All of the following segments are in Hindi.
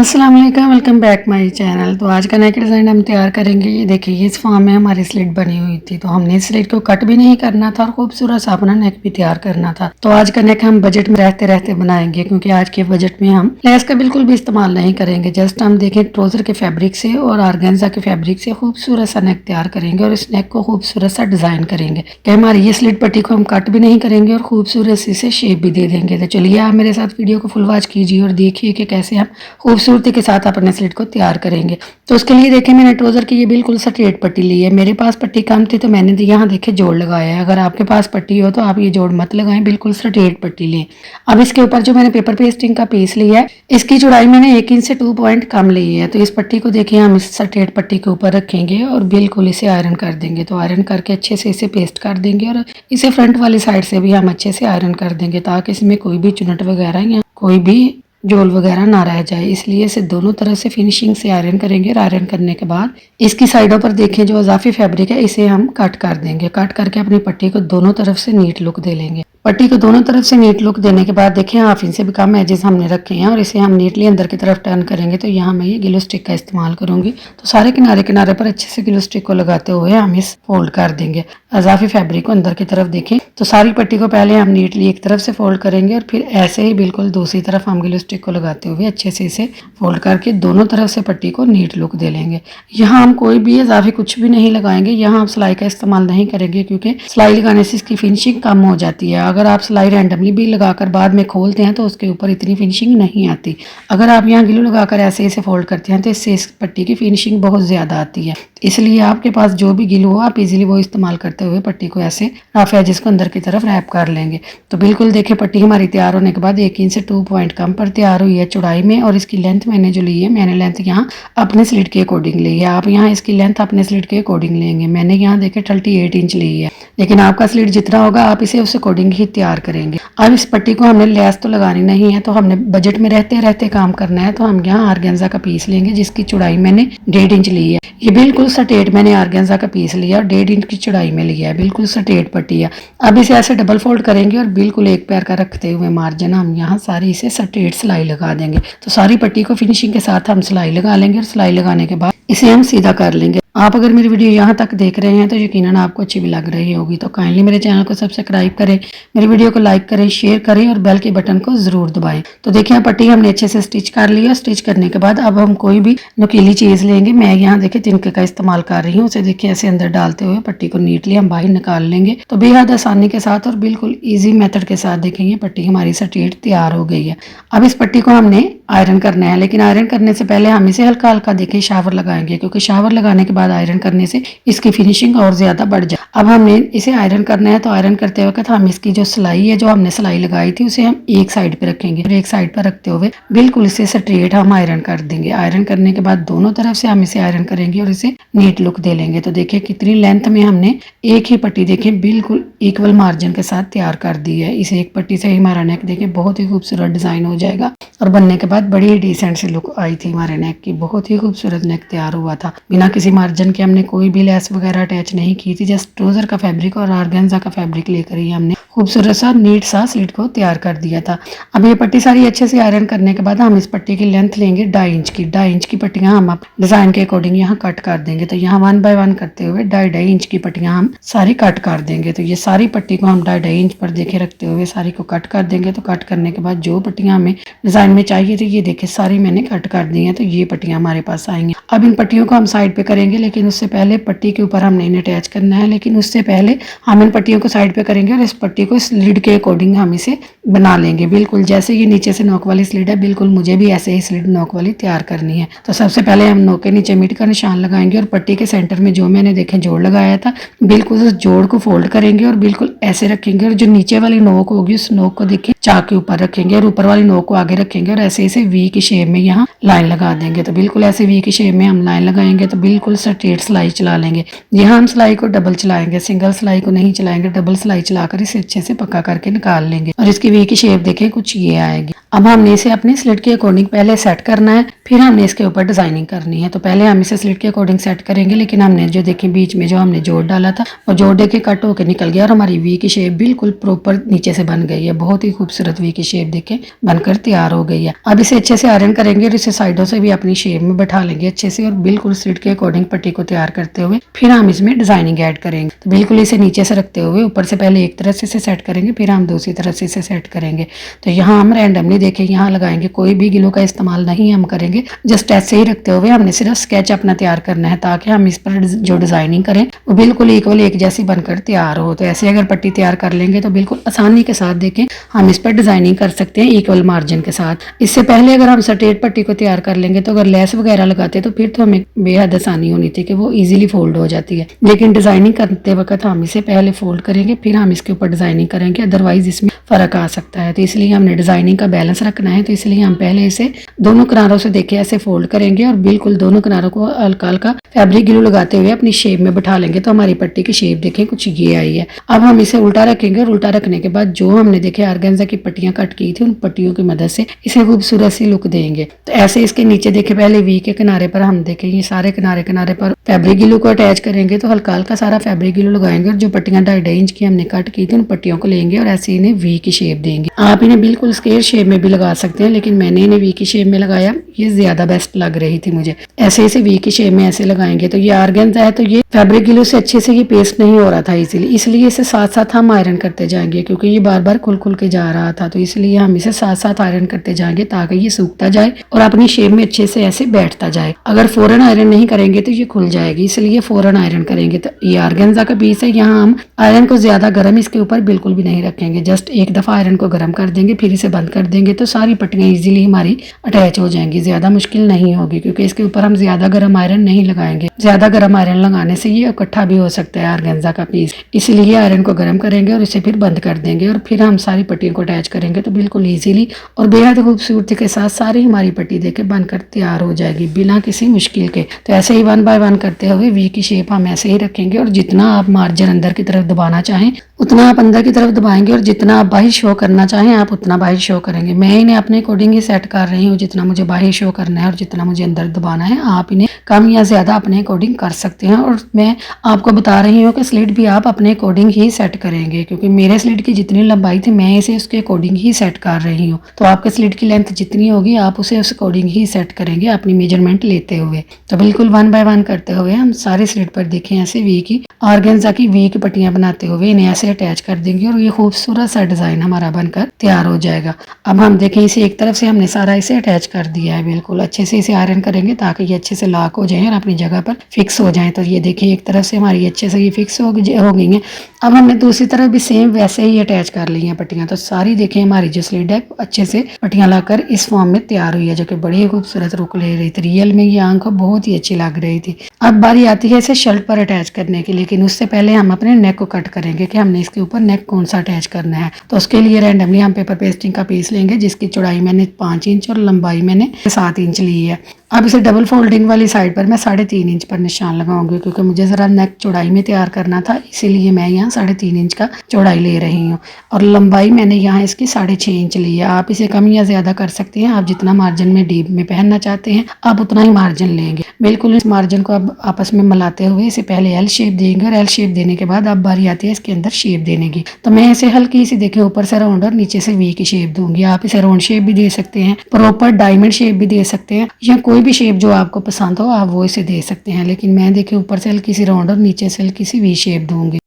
अस्सलाम वालेकुम, वेलकम बैक माय चैनल। तो आज का नेक डिज़ाइन हम तैयार करेंगे। ये देखिए इस फॉर्म में हमारी स्लिट बनी हुई थी, तो हमने इस स्लिट को कट भी नहीं करना था और खूबसूरत सा अपना नेक भी तैयार करना था। तो आज का नेक हम बजट में रहते रहते बनाएंगे, क्योंकि आज के बजट में हम लेस का बिल्कुल भी इस्तेमाल नहीं करेंगे। जस्ट हम देखें ट्राउजर के फैब्रिक से और ऑर्गेन्जा के फैब्रिक से खूबसूरत सा नेक तैयार करेंगे और इस नेक को खूबसूरत सा डिजाइन करेंगे कि हमारी ये स्लिट पट्टी को हम कट भी नहीं करेंगे और खूबसूरत सी से शेप भी दे देंगे। तो चलिए आप मेरे साथ वीडियो को फुल वॉच कीजिए और देखिए कि कैसे हम खूबसूरती के साथ अपने स्लिट को तैयार करेंगे। तो उसके लिए देखिए मैंने ट्राउजर की ये बिल्कुल स्ट्रेट पट्टी ली है। मेरे पास पट्टी कम थी तो मैंने यहाँ देखे जोड़ लगाया है। अगर आपके पास पट्टी हो तो आप ये जोड़ मत लगाएं, बिल्कुल स्ट्रेट पट्टी लें। अब इसके ऊपर जो मैंने पेपर पेस्टिंग का पीस लिया है, इसकी चौड़ाई मैंने 1 इंच से 2 पॉइंट कम ली है। तो इस पट्टी को देखिए हम इस स्ट्रेट पट्टी के ऊपर रखेंगे और बिल्कुल इसे आयरन कर देंगे। तो आयरन करके अच्छे से इसे पेस्ट कर देंगे और इसे फ्रंट वाली साइड से भी हम अच्छे से आयरन कर देंगे, ताकि इसमें कोई भी चुनट वगैरह या कोई भी जोल वगैरह ना रह जाए। इसलिए इसे दोनों तरफ से फिनिशिंग से आयरन करेंगे और आयरन करने के बाद इसकी साइडों पर देखें जो इजाफी फैब्रिक है इसे हम कट कर देंगे। कट करके अपनी पट्टी को दोनों तरफ से नीट लुक दे लेंगे। पट्टी को दोनों तरफ से नीट लुक देने के बाद देखिए 1/2 इंच से भी कम एजेस हमने रखे हैं और इसे हम नीटली अंदर की तरफ टर्न करेंगे। तो यहाँ मैं ये ग्लू स्टिक का इस्तेमाल करूंगी। तो सारे किनारे किनारे पर अच्छे से ग्लू स्टिक को लगाते हुए हम इस फोल्ड कर देंगे इजाफी फैब्रिक को अंदर की तरफ। देखें तो सारी पट्टी को पहले हम नीटली एक तरफ से फोल्ड करेंगे और फिर ऐसे ही बिल्कुल दूसरी तरफ हम ग्लू स्टिक को लगाते हुए अच्छे से इसे फोल्ड करके दोनों तरफ से पट्टी को नीट लुक दे लेंगे। यहाँ हम कोई भी इजाफी कुछ भी नहीं लगाएंगे। यहाँ हम सिलाई का इस्तेमाल नहीं करेंगे, क्योंकि सिलाई लगाने से इसकी फिनिशिंग कम हो जाती है। अगर आप सिलाई रैंडमली भी लगाकर बाद में खोलते हैं तो उसके ऊपर इतनी फिनिशिंग नहीं आती। अगर आप यहाँ ग्लू लगाकर ऐसे इसे फोल्ड करते हैं तो इससे इस पट्टी की फिनिशिंग बहुत ज़्यादा आती है। इसलिए आपके पास जो भी ग्लू हो आप इजीली वो इस्तेमाल करते हुए पट्टी को ऐसे रफ एजेस को अंदर की तरफ रैप कर लेंगे। तो बिल्कुल देखिए पट्टी हमारी तैयार होने के बाद 1 इंच से 2 पॉइंट कम पर तैयार हुई है चौड़ाई में। और इसकी लेंथ मैंने जो ली है, मैंने लेंथ यहाँ अपने स्लिट के अकॉर्डिंग ली है। आप यहाँ इसकी लेंथ अपने स्लिट के अकॉर्डिंग लेंगे। मैंने यहाँ देखे 38 इंच ली है, लेकिन आपका स्लिट जितना होगा आप इसे उस अकॉर्डिंग ही तैयार करेंगे। अब इस पट्टी को हमने लेस तो लगानी नहीं है, तो हमने बजट में रहते रहते काम करना है। तो हम यहाँ ऑर्गेन्जा का पीस लेंगे जिसकी चौड़ाई मैंने 1.5 इंच ली है। ये बिल्कुल स्ट्रेट मैंने ऑर्गेन्जा का पीस लिया और 1.5 इंच की चौड़ाई में लिया है, बिल्कुल स्ट्रेट पट्टी है। अब इसे ऐसे डबल फोल्ड करेंगे और बिल्कुल एक पैर का रखते हुए मार्जिन हम यहाँ सारी इसे स्ट्रेट सिलाई लगा देंगे। तो सारी पट्टी को फिनिशिंग के साथ हम सिलाई लगा लेंगे और सिलाई लगाने के बाद इसे हम सीधा कर लेंगे। आप अगर मेरी वीडियो यहाँ तक देख रहे हैं तो यकीनन आपको अच्छी भी लग रही होगी। तो काइंडली मेरे चैनल को सब्सक्राइब करें, मेरी वीडियो को लाइक करें, शेयर करें और बेल के बटन को जरूर दबाएं। तो देखिए पट्टी हमने अच्छे से स्टिच कर ली है। स्टिच करने के बाद अब हम कोई भी नुकीली चीज़ लेंगे। मैं यहाँ देखिए तिनके का इस्तेमाल कर रही हूँ। उसे देखिए ऐसे अंदर डालते हुए पट्टी को नीटली हम बाहर निकाल लेंगे। तो बेहद आसानी के साथ और बिल्कुल ईजी मेथड के साथ देखेंगे पट्टी हमारी स्ट्रेट तैयार हो गई है। अब इस पट्टी को हमने आयरन करना है, लेकिन आयरन करने से पहले हम इसे हल्का हल्का देखें शावर लगाएंगे, क्योंकि शावर लगाने के बाद आयरन करने से इसकी फिनिशिंग और ज्यादा बढ़ जाए। अब हमने इसे आयरन करना है, तो आयरन करते वक्त हम इसकी जो सिलाई है, जो हमने सिलाई लगाई थी, उसे हम एक साइड पे रखेंगे और एक साइड पर रखते हुए बिल्कुल इसे स्ट्रेट हम आयरन कर देंगे। आयरन करने के बाद दोनों तरफ से हम इसे आयरन करेंगे और इसे नीट लुक दे लेंगे। तो देखिए कितनी लेंथ में हमने एक ही पट्टी देखे बिल्कुल इक्वल मार्जिन के साथ तैयार कर दी है। इसे एक पट्टी से ही हमारा नेक देखिए बहुत ही खूबसूरत डिजाइन हो जाएगा और बनने के बाद बड़ी डिसेंट सी लुक आई थी हमारे नेक की। बहुत ही खूबसूरत नेक तैयार हुआ था। बिना किसी मार्जिन के हमने कोई भी लेस वगैरह अटैच नहीं की थी। जस्ट ट्राउजर का फैब्रिक और ऑर्गेन्जा का फैब्रिक लेकर ही हमने खूबसूरत सा नीट सा स्लिट को तैयार कर दिया था। अब ये पट्टी सारी अच्छे से आयरन करने के बाद हम इस पट्टी की लेंथ लेंगे 2.5 इंच की। 2.5 इंच की पट्टियां हम डिजाइन के अकॉर्डिंग यहाँ कट कर देंगे। तो यहाँ 1 बाय 1 करते हुए 2.5 इंच की पट्टियां हम सारी कट कर देंगे। तो ये सारी पट्टी को हम 2.5 इंच पर देखे रखते हुए सारी को कट कर देंगे। तो कट करने के बाद जो पट्टियां हमें डिजाइन में चाहिए थी ये देखिए सारी मैंने कट कर दी है। तो ये पट्टियां हमारे पास आएंगी। अब इन पट्टियों को हम साइड पे करेंगे, लेकिन उससे पहले पट्टी के ऊपर हमने इन्हें अटैच करना है। लेकिन उससे पहले हम इन पट्टियों को साइड पे करेंगे और इस पट्टी को इस लीड के अकॉर्डिंग हम इसे बना लेंगे। बिल्कुल जैसे ये नीचे से नोक वाली स्लिट है, बिल्कुल मुझे भी ऐसे ही स्लिट नोक वाली तैयार करनी है। तो सबसे पहले हम नोक के नीचे मीट का निशान लगाएंगे और पट्टी के सेंटर में जो मैंने देखे जोड़ लगाया था बिल्कुल उस जोड़ को फोल्ड करेंगे और बिल्कुल ऐसे रखेंगे। और जो नीचे वाली नोक होगी उस नोक को देखिए चाक के ऊपर रखेंगे और ऊपर वाली नोक को आगे रखेंगे और ऐसे इसे वी की शेप में यहाँ लाइन लगा देंगे। तो बिल्कुल ऐसे वी की शेप में हम लाइन लगाएंगे। तो बिल्कुल स्ट्रेट सिलाई चला लेंगे। यहाँ हम सिलाई को डबल चलाएंगे, सिंगल सिलाई को नहीं चलाएंगे, डबल सिलाई चलाकर इसे अच्छे से पक्का करके निकाल लेंगे। और इसकी वी की शेप देखें कुछ ये आएगी। अब हमने इसे अपने स्लिट के अकॉर्डिंग पहले सेट करना है, फिर हमने इसके ऊपर डिजाइनिंग करनी है। तो पहले हम इसे स्लिट के अकॉर्डिंग सेट करेंगे, लेकिन हमने जो देखें बीच में जो हमने जोड़ डाला था वो जोड़ देके कट होकर निकल गया और हमारी वी की शेप बिल्कुल प्रॉपर नीचे से बन गई है। बहुत ही खूबसूरत वी की शेप देखें बनकर तैयार हो गई है। अब इसे अच्छे से आयरन करेंगे और इसे साइडों से भी अपनी शेप में बैठा लेंगे अच्छे से, और बिल्कुल स्लिट के अकॉर्डिंग पट्टी को तैयार करते हुए फिर हम इसमें डिजाइनिंग ऐड करेंगे। तो बिल्कुल इसे नीचे से रखते हुए ऊपर से पहले एक तरफ से इसे सेट करेंगे, फिर हम दूसरी तरफ से इसे सेट करेंगे। तो यहाँ हम रैंडमली देखें यहाँ लगाएंगे, कोई भी ग्लू का इस्तेमाल नहीं हम करेंगे, जस्ट ऐसे ही रखते हुए हमने सिर्फ स्केच अपना तैयार करना है, ताकि हम इस पर जो डिजाइनिंग करें वो बिल्कुल इक्वल एक जैसी बनकर तैयार हो। तो ऐसे अगर पट्टी तैयार कर लेंगे तो बिल्कुल आसानी के साथ देखें हम इस पर डिजाइनिंग कर सकते हैं इक्वल मार्जिन के साथ। इससे पहले अगर हम स्ट्रेट पट्टी को तैयार कर लेंगे तो अगर लेस वगैरह लगाते तो फिर तो हमें बेहद आसानी होनी थी कि वो इजीली फोल्ड हो जाती है, लेकिन डिजाइनिंग करते वक्त हम इसे पहले फोल्ड करेंगे फिर हम इसके ऊपर डिजाइनिंग करेंगे, अदरवाइज इसमें फर्क आ सकता है। तो इसलिए हमने डिजाइनिंग का बैलेंस रखना है। तो इसलिए हम पहले इसे दोनों किनारों से देखे ऐसे फोल्ड करेंगे और बिल्कुल दोनों किनारों को हल्का हल्का फैब्रिक ग्लू लगाते हुए अपनी शेप में बैठा लेंगे। तो हमारी पट्टी की शेप देखें कुछ ये आई है। अब हम इसे उल्टा रखेंगे और उल्टा रखने के बाद जो हमने देखे ऑर्गेन्जा की पट्टियां कट की थी उन पट्टियों की मदद से इसे खूबसूरत सी लुक देंगे। तो ऐसे इसके नीचे देखे पहले वी के किनारे पर हम देखें ये सारे किनारे किनारे पर फैब्रिक ग्लू को अटैच करेंगे। तो हल्का हल्का सारा फैब्रिक ग्लू लगाएंगे और जो पट्टियां 2.5 इंच की हमने कट की थी उन पट्टियों को लेंगे और ऐसे इन्हें वी की शेप देंगे। आप इन्हें बिल्कुल स्क्वायर शेप में भी लगा सकते हैं, लेकिन मैंने इन्हें वी की शेप में लगाया, ये ज्यादा बेस्ट लग रही थी मुझे। ऐसे इसे वी की शेप में ऐसे लगाएंगे। तो ये ऑर्गेन्जा है तो ये फैब्रिक ग्लू से अच्छे से ये पेस्ट नहीं हो रहा था इसीलिए, इसे साथ साथ हम आयरन करते जाएंगे क्योंकि ये बार बार खुल खुल के जा रहा था। तो इसलिए हम इसे साथ साथ आयरन करते जाएंगे ताकि ये सूखता जाए और अपनी शेप में अच्छे से ऐसे बैठता जाए। अगर फौरन आयरन नहीं करेंगे तो ये खुल जाएगी, इसलिए फौरन आयरन करेंगे। तो ये ऑर्गेन्जा का पीस है, यहाँ हम आयरन को ज्यादा गर्म इसके ऊपर बिल्कुल भी नहीं रखेंगे, जस्ट एक दफा आयरन को गर्म कर देंगे फिर इसे बंद कर देंगे तो सारी पट्टियां इजीली हमारी अटैच हो जाएंगी, ज्यादा मुश्किल नहीं होगी क्योंकि इसके ऊपर हम ज्यादा गर्म आयरन नहीं लगाएंगे। ज्यादा गर्म आयरन लगाने से ये इकट्ठा भी हो सकता है ऑर्गेन्जा का पीस, इसलिए आयरन को गर्म करेंगे और इसे फिर बंद कर देंगे और फिर हम सारी पट्टियों को अटैच करेंगे। तो बिल्कुल इजीली और बेहद खूबसूरती के साथ सारी हमारी पट्टी देके बनकर तैयार हो जाएगी बिना किसी मुश्किल के। तो ऐसे ही 1 बाय 1 करते हुए वी की शेप हम ऐसे ही रखेंगे और जितना आप मार्जिन अंदर की तरफ दबाना चाहें उतना आप अंदर की तरफ दबाएंगे और जितना आप बाहर शो करना चाहें आप उतना बाहर शो करेंगे। मैं इन्हें अपने अकॉर्डिंग ही सेट कर रही हूँ, जितना मुझे बाहर शो करना है और जितना मुझे अंदर दबाना है आप इन्हें कम या ज्यादा अपने अकॉर्डिंग कर सकते हैं। और मैं आपको बता रही हूँ कि स्लिट भी आप अपने अकॉर्डिंग ही सेट करेंगे क्योंकि मेरे स्लिट की जितनी लंबाई थी मैं इसे उसके अकॉर्डिंग ही सेट कर रही हूँ। तो आपके स्लिट की लेंथ जितनी होगी आप उसे उस अकॉर्डिंग ही सेट करेंगे अपनी मेजरमेंट लेते हुए। तो बिल्कुल 1 बाय 1 करते हुए हम सारे स्लिट पर देखें ऐसे वी की ऑर्गेन्जा की वी की पट्टियां बनाते हुए इन्हें ऐसे अटैच कर देंगे और ये खूबसूरत सा डिजाइन हमारा बनकर तैयार हो जाएगा। अब हम देखें इसे एक तरफ से हमने सारा इसे अटैच कर दिया है, बिल्कुल अच्छे से इसे आयरन करेंगे ताकि ये अच्छे से लॉक हो जाए और अपनी जगह पर फिक्स हो जाए। तो ये देखिए एक तरफ से हमारी अच्छे से ये फिक्स हो गई है। अब हमने दूसरी तरफ भी सेम वैसे ही अटैच कर ली है पट्टियां। तो सारी देखें हमारी जो स्लिट है अच्छे से पट्टियां लाकर इस फॉर्म में तैयार हुई है जो कि बड़ी खूबसूरत रुक ले रही थी। रियल में ये आंख बहुत ही अच्छी लग रही थी। अब बारी आती है इसे शर्ट पर अटैच करने की, लेकिन उससे पहले हम अपने नेक को कट करेंगे कि हमने इसके ऊपर नेक कौन सा अटैच करना है। तो उसके लिए रैंडमली हम पेपर पेस्टिंग का पीस लेंगे जिसकी चौड़ाई मैंने 5 इंच और लंबाई मैंने 7 इंच ली है। अब इसे डबल फोल्डिंग वाली साइड पर मैं 3.5 इंच पर निशान लगाऊंगी क्योंकि मुझे जरा नेक चौड़ाई में तैयार करना था, इसीलिए मैं यहाँ 3.5 इंच का चौड़ाई ले रही हूँ और लंबाई मैंने यहाँ इसकी 6.5 इंच ली है। आप इसे कम या ज्यादा कर सकते हैं, आप जितना मार्जिन में डीप में पहनना चाहते हैं आप उतना ही मार्जिन लेंगे। बिल्कुल इस मार्जिन को अब आपस में मिलाते हुए इसे पहले एल शेप देंगे और एल शेप देने के बाद अब बारी आती है इसके अंदर शेप देने की। तो मैं इसे हल्की सी देखें ऊपर से राउंड और नीचे से वी की शेप दूंगी। आप इसे राउंड शेप भी दे सकते हैं, प्रॉपर डायमंड शेप भी दे सकते हैं या कोई भी शेप जो आपको पसंद हो आप वो इसे दे सकते हैं, लेकिन मैं देखिए ऊपर से हल्की सी राउंड और नीचे से हल्की सी वी शेप दूंगी।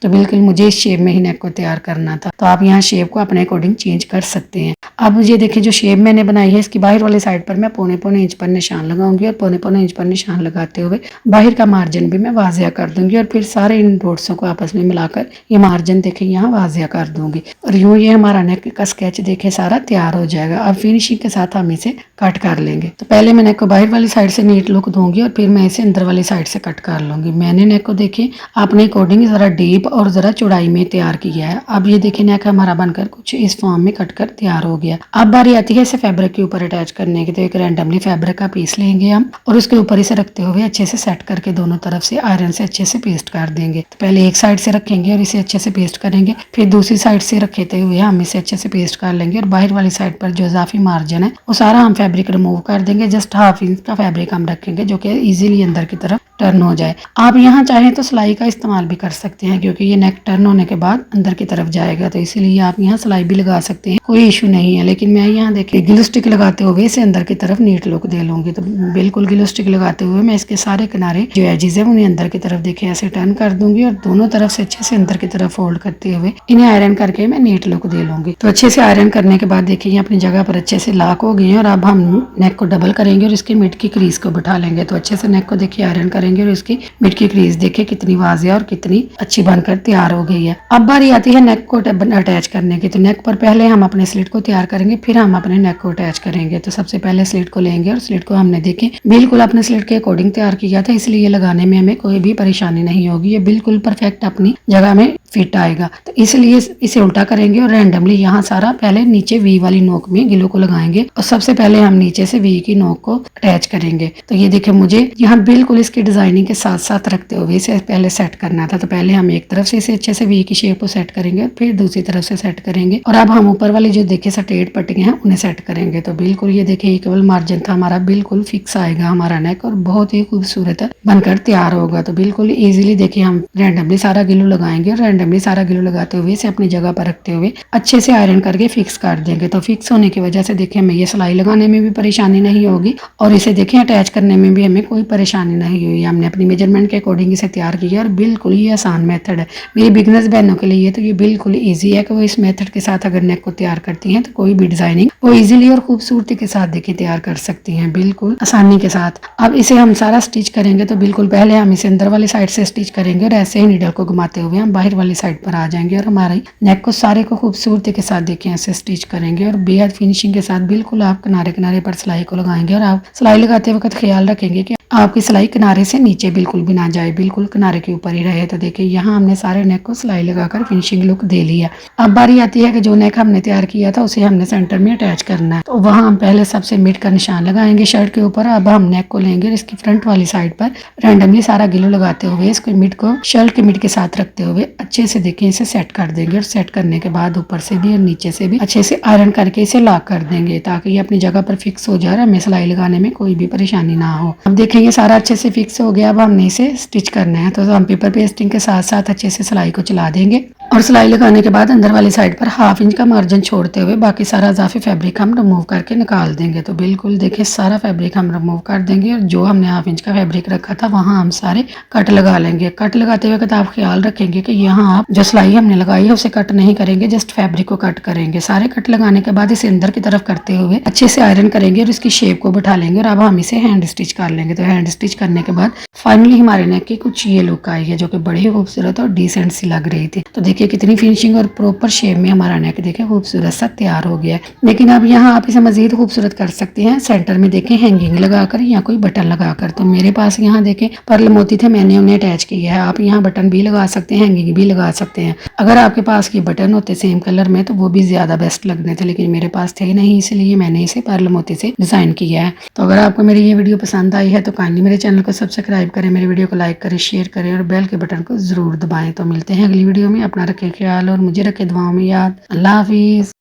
तो बिल्कुल मुझे इस शेप में ही नेक को तैयार करना था, तो आप यहाँ शेप को अपने अकॉर्डिंग चेंज कर सकते हैं। अब ये देखिए जो शेप मैंने बनाई है इसकी बाहर वाली साइड पर मैं 0.25 इंच पर निशान लगाऊंगी और 0.25 इंच पर निशान लगाते हुए बाहर का मार्जिन भी मैं वाजिया कर दूंगी और फिर सारे इन डॉट्सों को आपस में मिलाकर ये मार्जिन देखे यहाँ वाजिया कर दूंगी और यूं ये हमारा नेक का स्केच देखे सारा तैयार हो जाएगा। अब फिनिशिंग के साथ हम इसे कट कर लेंगे। तो पहले मैं नेक को बाहर वाली साइड से नीट लुक दूंगी और फिर मैं इसे अंदर वाली साइड से कट कर लूंगी। मैंने नेक को देखिए अपने अकॉर्डिंग जरा डीप और ज़रा चौड़ाई में तैयार किया है। अब ये देखिए नेक हमारा बनकर कुछ इस फॉर्म में कट कर तैयार हो गया। अब बारी आती है इसे फैब्रिक के ऊपर अटैच करने की। तो एक रैंडमली फैब्रिक का पीस लेंगे हम और उसके ऊपर इसे रखते हुए अच्छे से सेट करके दोनों तरफ से आयरन से अच्छे से पेस्ट कर देंगे। तो पहले एक साइड से रखेंगे और इसे अच्छे से पेस्ट करेंगे, फिर दूसरी साइड से रखते हुए हम इसे अच्छे से पेस्ट कर लेंगे और बाहर वाली साइड पर जो इजाफी मार्जिन है वो सारा हम फैब्रिक रिमूव कर देंगे। जस्ट हाफ इंच का फैब्रिक हम रखेंगे जो कि इजीली अंदर की तरफ टर्न हो जाए। आप यहाँ चाहें तो सिलाई का इस्तेमाल भी कर सकते हैं क्योंकि ये नेक टर्न होने के बाद अंदर की तरफ जाएगा, तो इसीलिए आप यहाँ सिलाई भी लगा सकते हैं, कोई इशू नहीं है। लेकिन मैं यहाँ देखिए ग्लू स्टिक लगाते हुए इसे अंदर की तरफ नीट लुक दे लूंगी। तो बिल्कुल ग्लू स्टिक लगाते हुए मैं इसके सारे किनारे जो एजेस है उन्हें अंदर की तरफ देखिए ऐसे टर्न कर दूंगी और दोनों तरफ से अच्छे से अंदर की तरफ फोल्ड करते हुए इन्हें आयरन करके मैं नीट लुक दे लूंगी। तो अच्छे से आयरन करने के बाद देखिए अपनी जगह पर अच्छे से लॉक हो गए हैं और अब हम नेक को डबल करेंगे और इसके मिड की क्रीज को बिठा लेंगे। तो अच्छे से नेक को देखिए आयरन करेंगे और इसकी मिड की क्रीज देखिए कितनी वाज़ेह और कितनी अच्छी बनकर तैयार हो गई है। अब बारी आती है नेक को अटैच करने की। तो नेक पर पहले हम अपने स्लिट को तैयार करेंगे, फिर हम अपने नेक को अटैच करेंगे। तो सबसे पहले स्लिट को लेंगे और स्लिट को हमने देखिए बिल्कुल अपने स्लिट के अकॉर्डिंग तैयार किया था, इसलिए लगाने में हमें कोई भी परेशानी नहीं होगी, ये बिल्कुल परफेक्ट अपनी जगह में फिट आएगा। तो इसलिए इसे उल्टा करेंगे और रैंडमली यहाँ सारा पहले नीचे वी वाली नोक में ग्लू को लगाएंगे और सबसे पहले हम नीचे से वी की नोक को अटैच करेंगे। तो ये देखिए मुझे यहाँ बिल्कुल इसकी डिजाइनिंग के साथ साथ रखते हुए इसे पहले सेट करना था। तो पहले हम एक तरफ से इसे अच्छे से वी की शेप को सेट करेंगे और फिर दूसरी तरफ से सेट करेंगे और अब हम ऊपर वाली जो देखिए स्ट्रेट पट्टियां हैं उन्हें सेट करेंगे। तो बिल्कुल ये देखिए इक्वल मार्जिन था हमारा, बिल्कुल फिक्स आएगा हमारा नेक और बहुत ही खूबसूरत बनकर तैयार होगा। तो बिल्कुल इजीली देखिए हम रैंडमली सारा ग्लू लगाएंगे और रैंडमली सारा ग्लू लगाते हुए इसे अपनी जगह पर रखते हुए अच्छे से आयरन करके फिक्स कर देंगे। तो फिक्स होने की वजह से देखिए हमें ये सिलाई लगाने में भी परेशानी नहीं होगी और इसे देखिए अटैच करने में भी हमें कोई परेशानी नहीं हुई। हमने अपनी मेजरमेंट के अकॉर्डिंग इसे तैयार किया और बिल्कुल ही आसान मेथड है मेरी बिगनर्स बहनों के लिए। तो ये बिल्कुल ईजी है कि वो इस मेथड के साथ अगर नेक को तैयार करती हैं तो कोई भी डिजाइनिंग वो इजीली और खूबसूरती के साथ देखिए तैयार कर सकती हैं बिल्कुल आसानी के साथ। अब इसे हम सारा स्टिच करेंगे। तो बिल्कुल पहले हम इसे अंदर वाली साइड से स्टिच करेंगे और ऐसे ही नीडल को घुमाते हुए हम बाहर वाली साइड पर आ जाएंगे और हमारे नेक को सारे को खूबसूरती के साथ देखिए ऐसे स्टिच करेंगे और बेहद फिनिशिंग के साथ बिल्कुल आप किनारे किनारे पर सिलाई को लगाएंगे और आप सिलाई लगाते वक्त ख्याल रखेंगे कि आपकी सिलाई किनारे से नीचे बिल्कुल भी ना जाए, बिल्कुल किनारे के ऊपर ही रहे। तो देखिए यहाँ हमने सारे नेक को सिलाई लगाकर फिनिशिंग लुक दे लिया। अब बारी आती है कि जो नेक हमने तैयार किया था उसे हमने सेंटर में अटैच करना है। तो वहाँ हम पहले सबसे मिड का निशान लगाएंगे शर्ट के ऊपर। अब हम नेक को लेंगे और इसकी फ्रंट वाली साइड पर रैंडमली सारा ग्लू लगाते हुए इसको मिड को शर्ट के मिड के साथ रखते हुए अच्छे से देखिए इसे सेट कर देंगे और सेट करने के बाद ऊपर से भी और नीचे से भी अच्छे से आयरन करके इसे लॉक कर देंगे ताकि ये अपनी जगह पर फिक्स हो जाए और हमें सिलाई लगाने में कोई भी परेशानी ना हो। अब देखेंगे सारा अच्छे से फिक्स हो गया। अब हमने इसे स्टिच करना है। तो हम पेपर पेस्टिंग के साथ साथ अच्छे से सिलाई को चला देंगे और सिलाई लगाने के बाद अंदर वाली साइड पर हाफ इंच का मार्जिन छोड़ते हुए बाकी सारा इजाफी फैब्रिक हम रिमूव करके निकाल देंगे। तो बिल्कुल देखिए सारा फैब्रिक हम रिमूव कर देंगे और जो हमने हाफ इंच का फैब्रिक रखा था वहाँ हम सारे कट लगा लेंगे। कट लगाते हुए आप ख्याल रखेंगे कि यहाँ आप जो सिलाई हमने लगाई है उसे कट नहीं करेंगे, जस्ट फैब्रिक को कट करेंगे। सारे कट लगाने के बाद इसे अंदर की तरफ करते हुए अच्छे से आयरन करेंगे और इसकी शेप को बिठा लेंगे और अब हम इसे हैंड स्टिच कर लेंगे। तो हैंड स्टिच करने के बाद फाइनली हमारे नेक की कुछ ये लुक आई है जो कि बड़ी खूबसूरत और डिसेंट सी लग रही थी। तो देखिए कितनी फिनिशिंग और प्रॉपर शेप में हमारा नेक देखिए खूबसूरत सा तैयार हो गया है। लेकिन अब यहाँ आप इसे मजीद खूबसूरत कर सकते हैं सेंटर में देखें हैंगिंग लगाकर या कोई बटन लगाकर। तो मेरे पास यहाँ देखें पर्ल मोती थे, मैंने उन्हें अटैच किया है। आप यहाँ बटन भी लगा सकते हैं, हैंगिंग भी लगा सकते हैं। अगर आपके पास ये बटन होते सेम कलर में तो वो भी ज्यादा बेस्ट लगने थे, लेकिन मेरे पास थे नहीं, इसलिए मैंने इसे पर्ल मोती से डिजाइन किया है। तो अगर आपको मेरी ये वीडियो पसंद आई है तो काइंडली मेरे चैनल को सब्सक्राइब करें, मेरे वीडियो को लाइक करें, शेयर करें और बेल के बटन को जरूर दबाएं। तो मिलते हैं अगली वीडियो में। अपना रखें ख्याल और मुझे रखें दुआओं में याद। अल्लाह हाफिज।